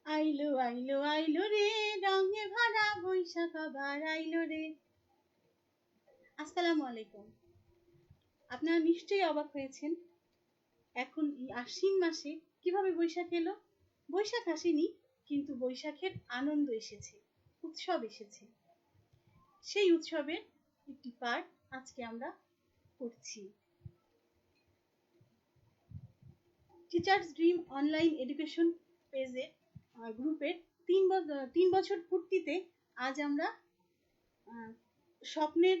আইলো আইলো আইলো রে, রঙে ভরা বৈশাখ আবার আইলো রে। আসসালামু আলাইকুম। আপনারা নিশ্চয়ই অবাক হয়েছেন, এখন এই আশ্বিন মাসে কিভাবে বৈশাখ এলো। বৈশাখ আসেনি, কিন্তু বৈশাখের আনন্দ এসেছে, উৎসব এসেছে। সেই উৎসবের একটি পার্ট আজকে আমরা করছি। টিচার্স ড্রিম অনলাইন এডুকেশন পেজে গ্রুপের 3 বছর পূর্তিতে আজ আমরা স্বপ্নের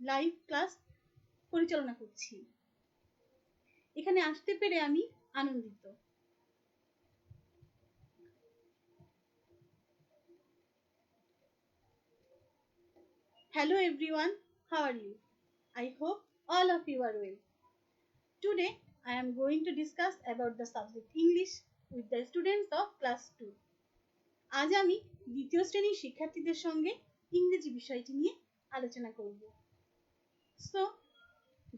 লাইভ ক্লাস পরিচালনা করছি। এখানে আসতে পেরে আমি আনন্দিত। Hello everyone, how are you? I hope all of you are well. Today I am going to discuss about the subject English with the students of class 2. আজ আমি দ্বিতীয় শ্রেণীর শিক্ষার্থীদের সঙ্গে ইংরেজি বিষয়টি নিয়ে আলোচনা করব। So,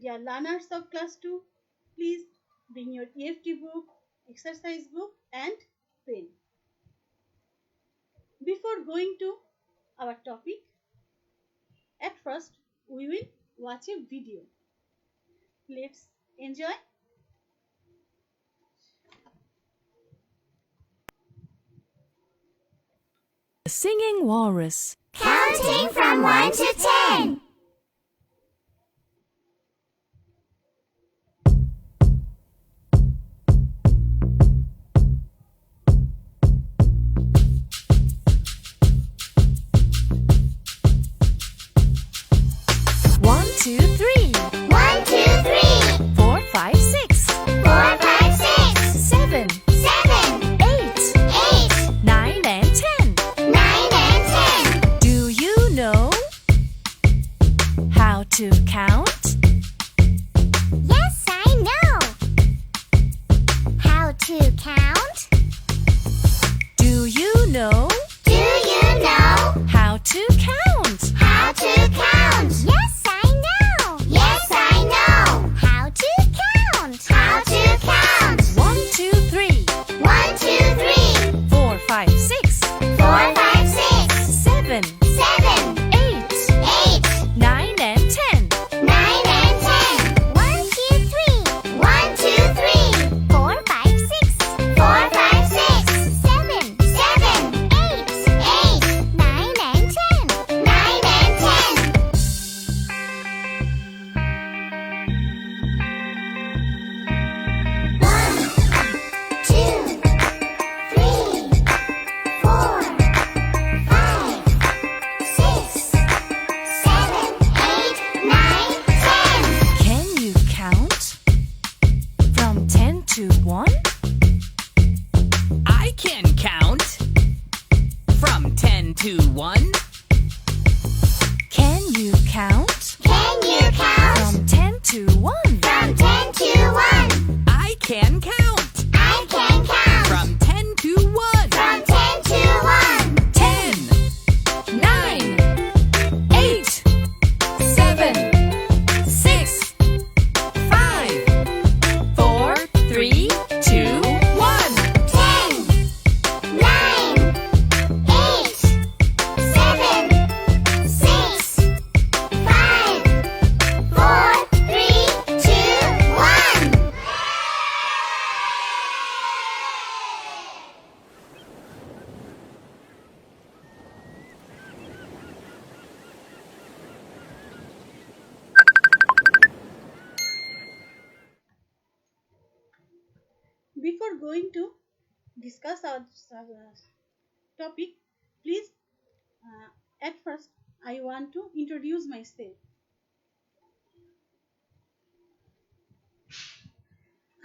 dear learners of class 2, please bring your EFT book, exercise book and pen. Before going to our topic, at first we will watch a video. Let's enjoy. Singing Walrus. Counting from 1 to 10. One, two, three. 1, 2, 3. 4, 5, 6. 4, 5, 6. 7, 7, 8, 8, 9, and 10. 9 and 10. Do you know how to count? Yes, I know. How to count? Do you know Do you know how to count? how to count? Yes, I know. Yes, I know. How to count? How to count? 1, 2, 3. 1, 2, 3. 4, 5, 6. 4, 5, 6. 7, 7, 8, 8, 9, and 10. 9 and 10. 1, 2, 3. 1, 2, 3. 4, 5, 6. 4, 5, 6. 7, 7. 8, 8. 9 and 10. 9 and 10. 1, 2, 3, 4, 5, 6, 7, 8, 9, 10. Can you count from 10 to 1? I can count from 10 to 1. Can you count Can you count from 10 to 1? from 10 to 1? I can count I can count from 10 to 1. from 10 to 1. 10, 9, 8, 7, 6, 5, 4, 3, 2, 1. 10, 9, 8, 7, 6, 5, 4, 3, 2, 1. Before going to discuss our topic, please, at first, I want to introduce myself.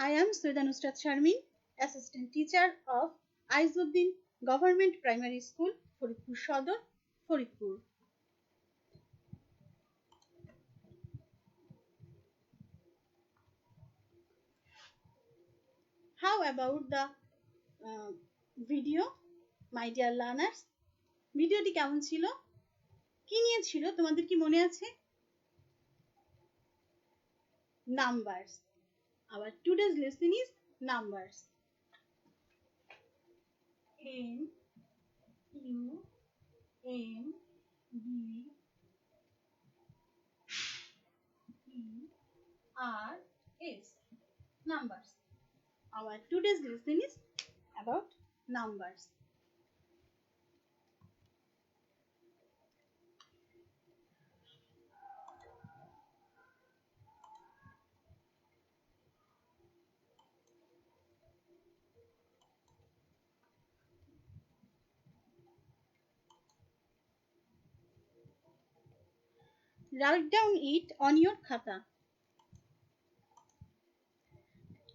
I am Soida Nusrat Sharmin, Assistant Teacher of Aizuddin Government Primary School, Faridpur Sodor, Faridpur. How about the video, my dear learners? ভিডিওটি কেমন ছিল? কি নিয়ে ছিল তোমাদের কি মনে আছে? Numbers. Our today's lesson is numbers. N U M B E R S. Numbers. Our today's lesson is about numbers. Write down it on your khata.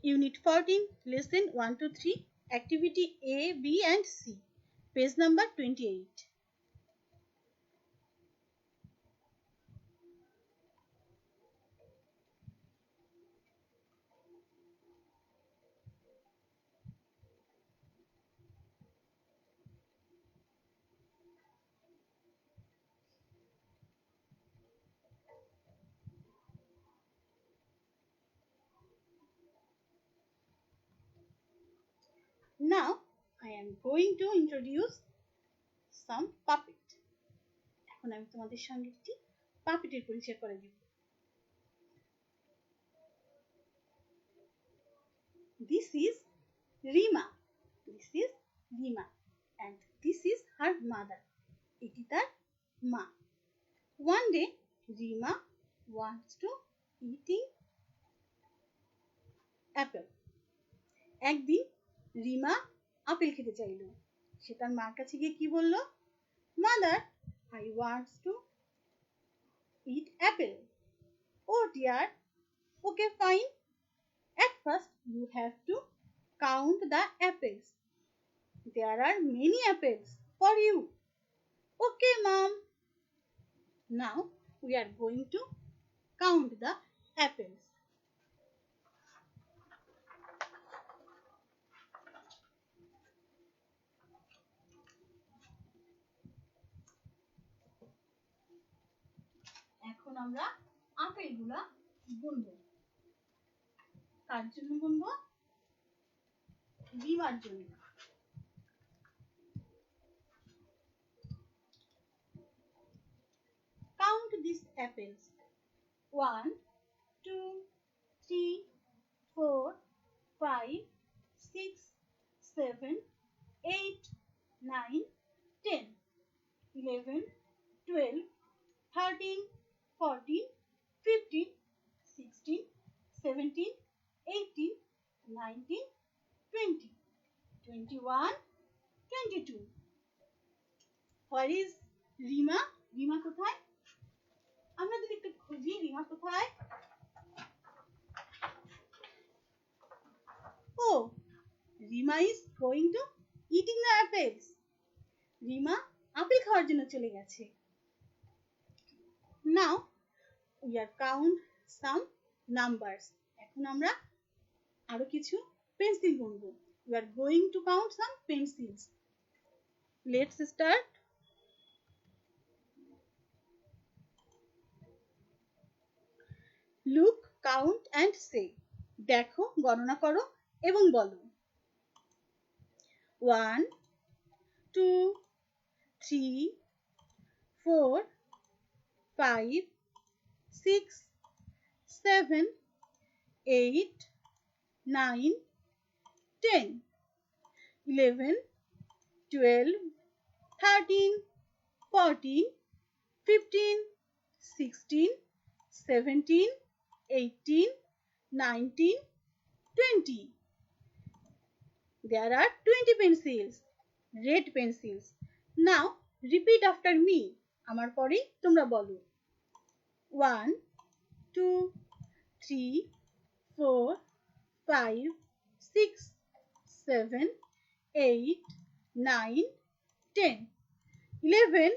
Unit 14, lesson 1 to 3, activity A, B and C. Page number 28. Now, I am going to introduce some puppet. এখন আমি তোমাদের সঙ্গে একটি পাপেটের পরিচয় করে দিব। This is Rima. This is Rima. And this is her mother. এটি তার মা। One day, Rima wants to eating apple. একদিন রিমা আপেল খেতে চাইল। সে তার মার কাছে গিয়ে কি বলল? Mother, I want to eat apple. Oh dear. Okay, fine. At first, you have to count the apples. There are many apples for you. Okay, mom. Now, we are going to count the apples. এখন আমরা আপেলগুলা গুনবো। কার জন্য গুনবো? রিমার জন্য। Count these apples. 1, 2, 3, 4, 5, 6, 7, 8, 9, 10, 11, 12, 13, 14, 15, 16, 17, 18, 19, 20, 21, 22. Where is Rima? Rima কোথায়? আমরা যদি একটু খুঁজি রিমা কোথায়? Oh, Rima is going to eating the apples. Rima apple খাওয়ার জন্য চলে গেছে। Now, we are count some numbers. এখন আমরা আরো কিছু pencil গুনবো। We are going to count some pencils. Let's start. Look, count and say. দেখো, গণনা করো এবং বলো। 1, 2, 3, 4, 5, 6, 7, 8, 9, 10, 11, 12, 13, 14, 15, 16, 17, 18, 19, 20. There are 20 pencils, red pencils. Now repeat after me. আমার পরেই তোমরা বলো। 1, 2, 3, 4, 5, 6, 7, 8, 9, 10, 11,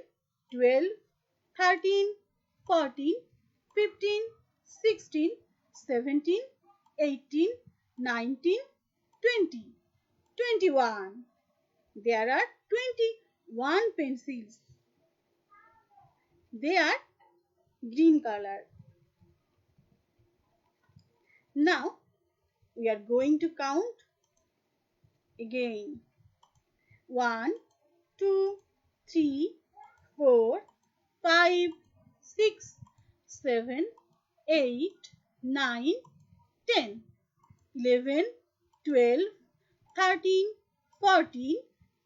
12, 13, 14, 15, 16, 17, 18, 19, 20, 21. There are 21 pencils. They are green color. Now we are going to count again. 1, 2, 3, 4, 5, 6, 7, 8, 9, 10, 11, 12, 13, 14,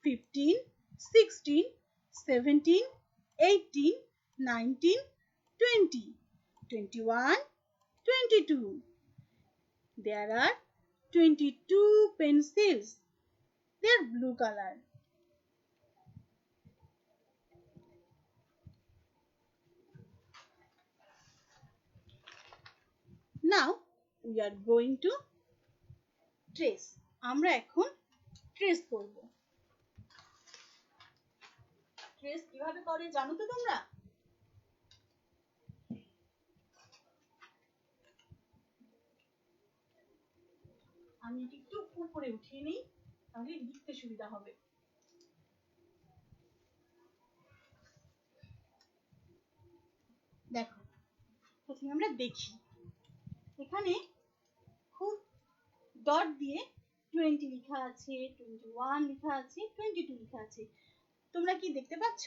15, 16, 17, 18, 19, 20, 21, 22. There are 22 pencils. They are blue color. Now we are going to trace. আমরা এখন trace করব। Trace কিভাবে করে জানো তো তোমরা? আমি এটি একটু উপরে উঠিয়ে নিই, তাহলে লিখতে সুবিধা হবে। দেখো, প্রথমে আমরা দেখি, এখানে খুব ডট দিয়ে 20 লেখা আছে, 21 লেখা আছে, 22 লেখা আছে। তোমরা কি দেখতে পাচ্ছ?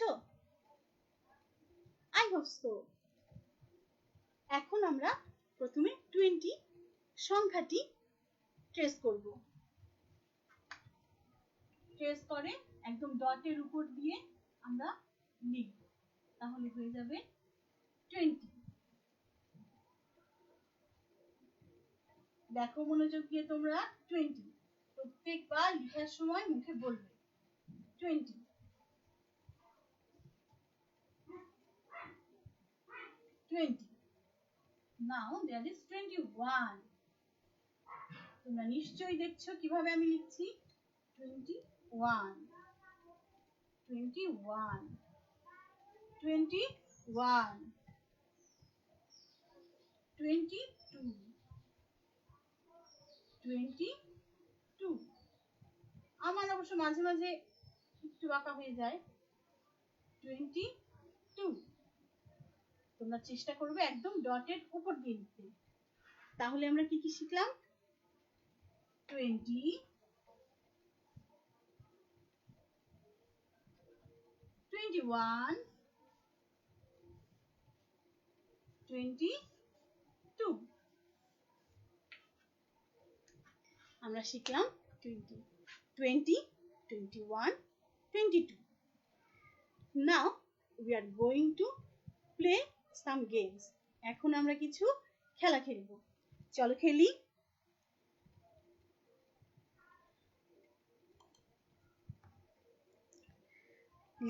I hope so. এখন আমরা প্রথমে 20 সংখ্যাটি ট্রেস করব। ট্রেস করে একদম ডটের উপর দিয়ে আমরা লিখব, তাহলে হয়ে যাবে 20। দেখো মনোযোগ দিয়ে তোমরা 20 প্রত্যেকবার লেখার সময় মুখে বলবে 20। 20। Now there is 21. তোমরা নিশ্চয়ই দেখছো কিভাবে আমি লিখছি। 21, 21, 21, 22, 22। আমার অবশ্য মাঝে মাঝে একটু বাঁকা হয়ে যায়। 22। তোমরা চেষ্টা করবে একদম ডটের উপর দিয়ে লিখতে। তাহলে আমরা কি কি শিখলাম? 20, 21, 22। আমরা শিখলাম 20, 20, 21, 22. Now we are going to play some games. এখন আমরা কিছু খেলা খেলবো। চলো খেলি।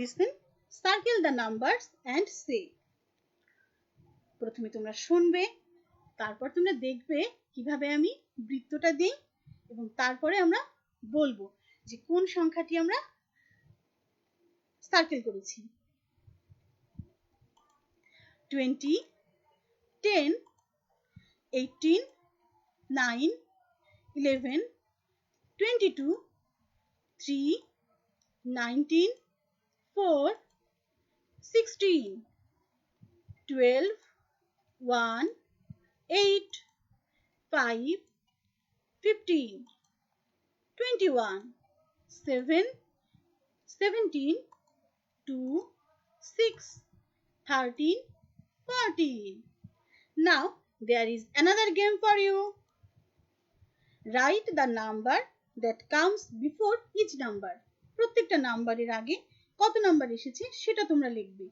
Listen, circle the numbers and say. প্রথমে তোমরা শুনবে, তারপর তোমরা দেখবে কিভাবে আমি বৃত্তটা দিই, এবং তারপরে আমরা বলবো যে কোন সংখ্যাটি আমরা সার্কেল করেছি। 20, 10, 18, 9, 11, 22, 3, 19, 4, 16, 12, 1, 8, 5, 15, 21, 7, 17, 2, 6, 13, 14. Now there is another game for you. Write the number that comes before each number. প্রত্যেকটা নাম্বারের আগে কত নাম্বার এসেছে সেটা তোমরা লিখবে।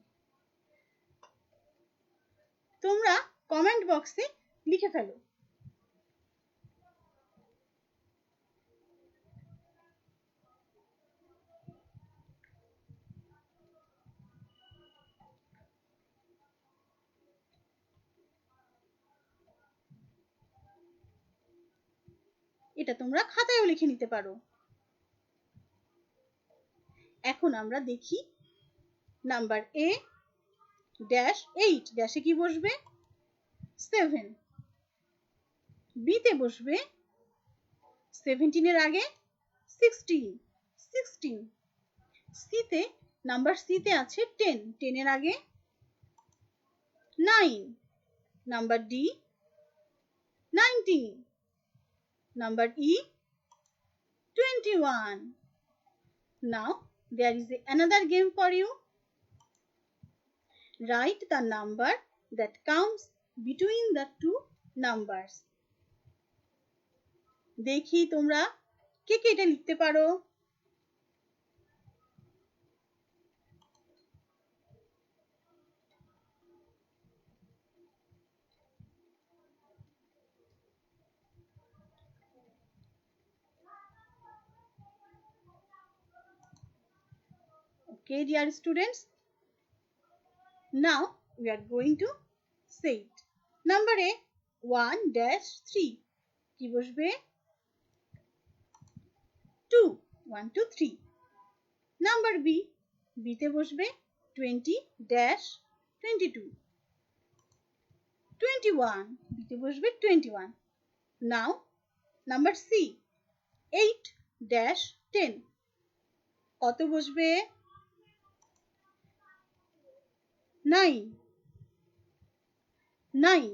তোমরা কমেন্ট বক্সে লিখে ফেলো। এটা তোমরা খাতায়ও লিখে নিতে পারো। এখন আমরা দেখি নাম্বার এ ড্যাশ 8, ড্যাশে কি বসবে? 7। বিতে বসবে 17 এর আগে 16, 16। সিতে নাম্বার সিতে আছে 10, 10 এর আগে 9। Number D 19। Number E 21। Now there is another game for you. Write the number that comes between the two numbers. দেখি তোমরা কে কে এটা লিখতে পারো। Okay, dear students. Now we are going to say it. Number A, 1-3. কি বসবে? 2, 1, 2, 3. Number B, B তে বসবে 20-22. 21, B তে বসবে 21. Now, number C, 8-10. কত বসবে? 9, 9,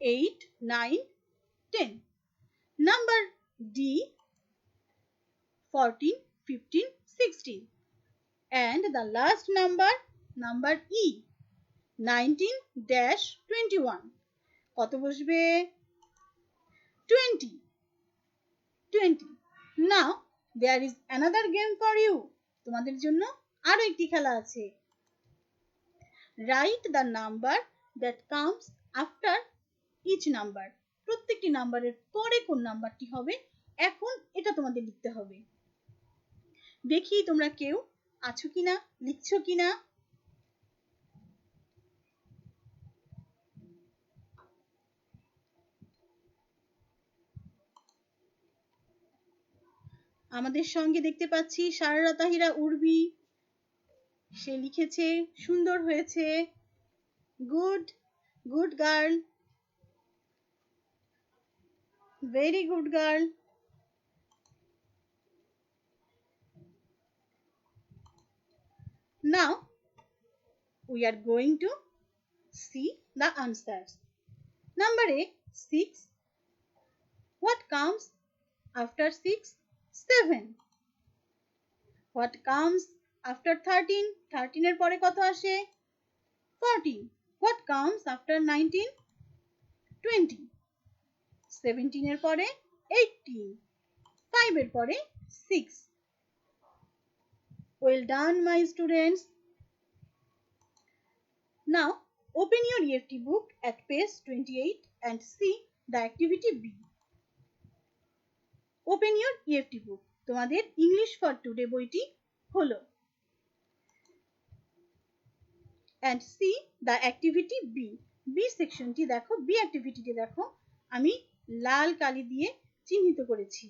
8, 9, 10. Number D, 14, 15, 16. And the last number, number E, 19-21. কত বসবে? 20, 20. Now, there is another game for you. তোমাদের জন্য আরো একটি খেলা আছে। Write the number that comes after each number. প্রত্যেকটি নাম্বারের পরে কোন নাম্বারটি হবে এখন এটা তোমাদের লিখতে হবে। দেখি তোমরা কেউ আছো কিনা, লিখছো কিনা। আমাদের সঙ্গে দেখতে পাচ্ছি সারারা তাহিরা উর্বি, সে লিখেছে, সুন্দর হয়েছে। Good, good girl, very good girl. Now we are going to see the answers. Number A, 6. What comes after 6? 7. What comes after 13? 13 এর পরে কত আসে? 14. What comes after 19? 20. 17 এর পরে 18. 5 এর পরে 6. Well done, my students. Now, open your EFT book at page 28 and see the activity B. Open your EFT book. তোমাদের English for Today বইটি হলো। And see the activity B. B সেকশনটি দেখো, B অ্যাক্টিভিটিটি দেখো, আমি লাল কালি দিয়ে চিহ্নিত করেছি।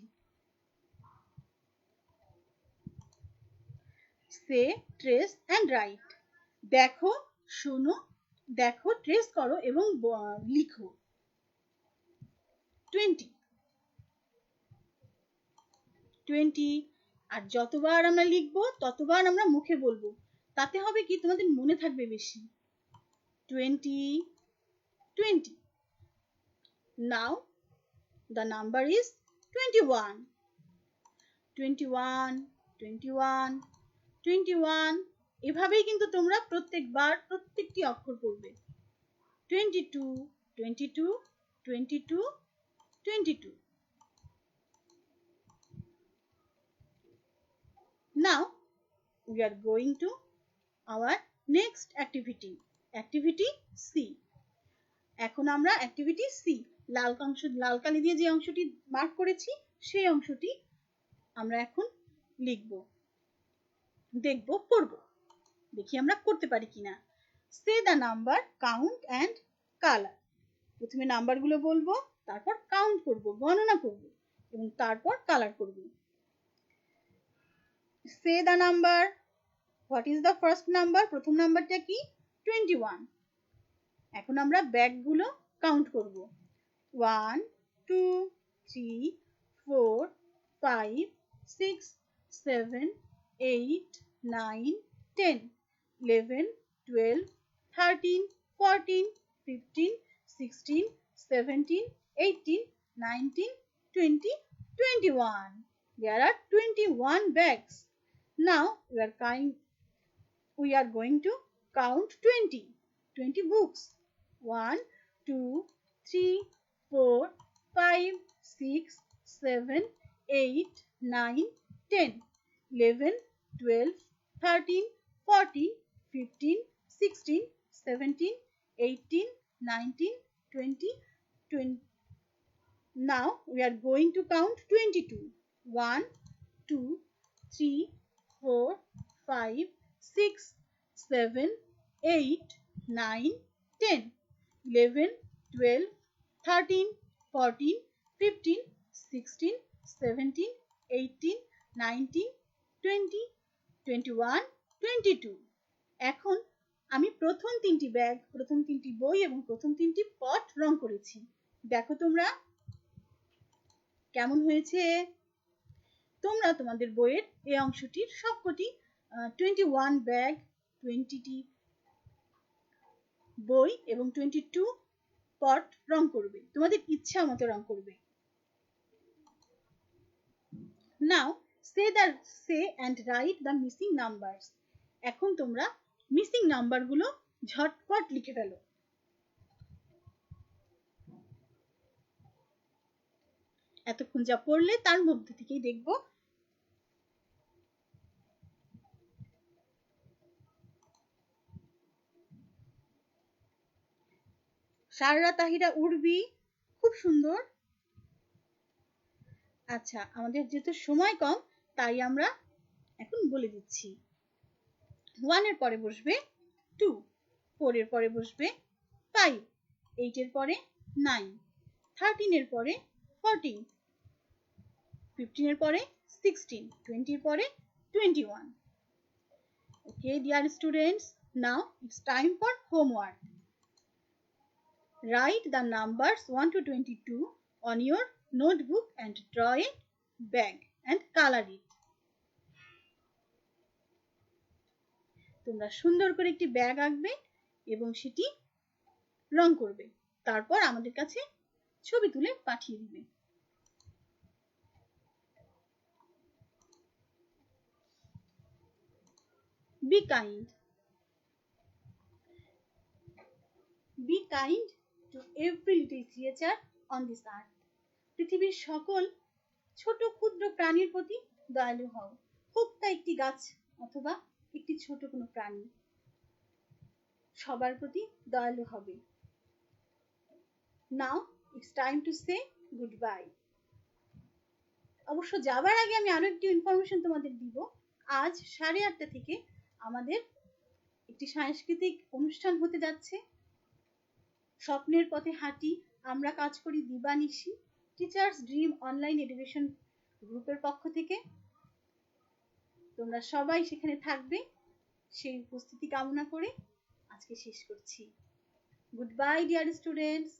Say, trace and write. দেখো, শোনো, দেখো, ট্রেস করো এবং লিখো। 20, 20। আর যতবার আমরা লিখবো ততবার আমরা মুখে বলবো, তাতে হবে কি তোমাদের মনে থাকবে বেশি। 20, 20. Now the number is 21. 21, 21, 21. এভাবেই কিন্তু তোমরা প্রত্যেকবার প্রত্যেকটি অক্ষর পড়বে। 22, 22, 22, 22. Now we are going to our next activity. Activity C. এখন আমরা activity C, লাল কালি দিয়ে যে অংশটি মার্ক করেছি সেই অংশটি আমরা এখন লিখব, দেখব, পড়ব। দেখি আমরা করতে পারি কিনা। Say the number, count and color. প্রথমে নাম্বারগুলো বলবো, তারপর কাউন্ট করব, গণনা করব এবং তারপর কালার করব। Say the number. What is the first number? প্রথম নাম্বারটা কি? 21. এখন আমরা ব্যাগগুলো কাউন্ট করব। 1, 2, 3, 4, 5, 6, 7, 8, 9, 10, 11, 12, 13, 14, 15, 16, 17, 18, 19, 20, 21. There are 21 bags. Now we are going to count 20 books. 1 2 3 4 5 6 7 8 9 10 11 12 13 14 15 16 17 18 19 20 20. Now we are going to count 22. 1 2 3 4 5 6 7 8 9 10 11 12 13 14 15 16 17 18 19 20 21 22. এখন আমি প্রথম তিনটি ব্যাগ, প্রথম তিনটি বই এবং প্রথম তিনটি পট রং করেছি। দেখো তোমরা কেমন হয়েছে। তোমরা তোমাদের বইয়ের এই অংশটির সবকটি 21 ব্যাগ, 20টি বই এবং 22 পট রং করবে, তোমাদের ইচ্ছা মতো রং করবে। Now say and write the missing numbers. এখন তোমরা মিসিং নাম্বারগুলো ঝটপট লিখে ফেলো। এতক্ষণ যা পড়লে তার মধ্যে থেকেই দেখবো সাররা তাহিরা উর্বি, খুব সুন্দর। আচ্ছা, আমাদের যেহেতু সময় কম তাই আমরা এখন বলে দিচ্ছি। 1 এর পরে বসবে 2, 4 এর পরে বসবে 5, 8 এর পরে 9, 13 এর পরে 14, 15 এর পরে 16, 20 এর পরে 21. Okay, dear students, now it's time for homework. Write the numbers 1 to 22 on your notebook and draw a bag and color it. তোমরা সুন্দর করে একটি ব্যাগ আঁকবে এবং সেটি রং করবে, তারপর আমাদের কাছে ছবি তুলে পাঠিয়ে দিবে। Be kind. Be kind to every little creature on this earth. পৃথিবীর সকল ছোট ক্ষুদ্র প্রাণীর প্রতি দয়ালু হও, হোক তা একটি গাছ অথবা একটি ছোট কোনো প্রাণী, সবার প্রতি দয়ালু হবে। Now it's time to say goodbye. অবশ্য যাবার আগে আমি আরো একটি ইনফরমেশন তোমাদের দিব। আজ 8:30 থেকে আমাদের একটি সাংস্কৃতিক অনুষ্ঠান হতে যাচ্ছে। স্বপ্নের পথে হাঁটি, আমরা কাজ করি দিবানিশি, টিচার্স ড্রিম অনলাইন এডুকেশন গ্রুপের পক্ষ থেকে। তোমরা সবাই সেখানে থাকবে, সেই উপস্থিতি কামনা করে আজকে শেষ করছি। Good bye dear students.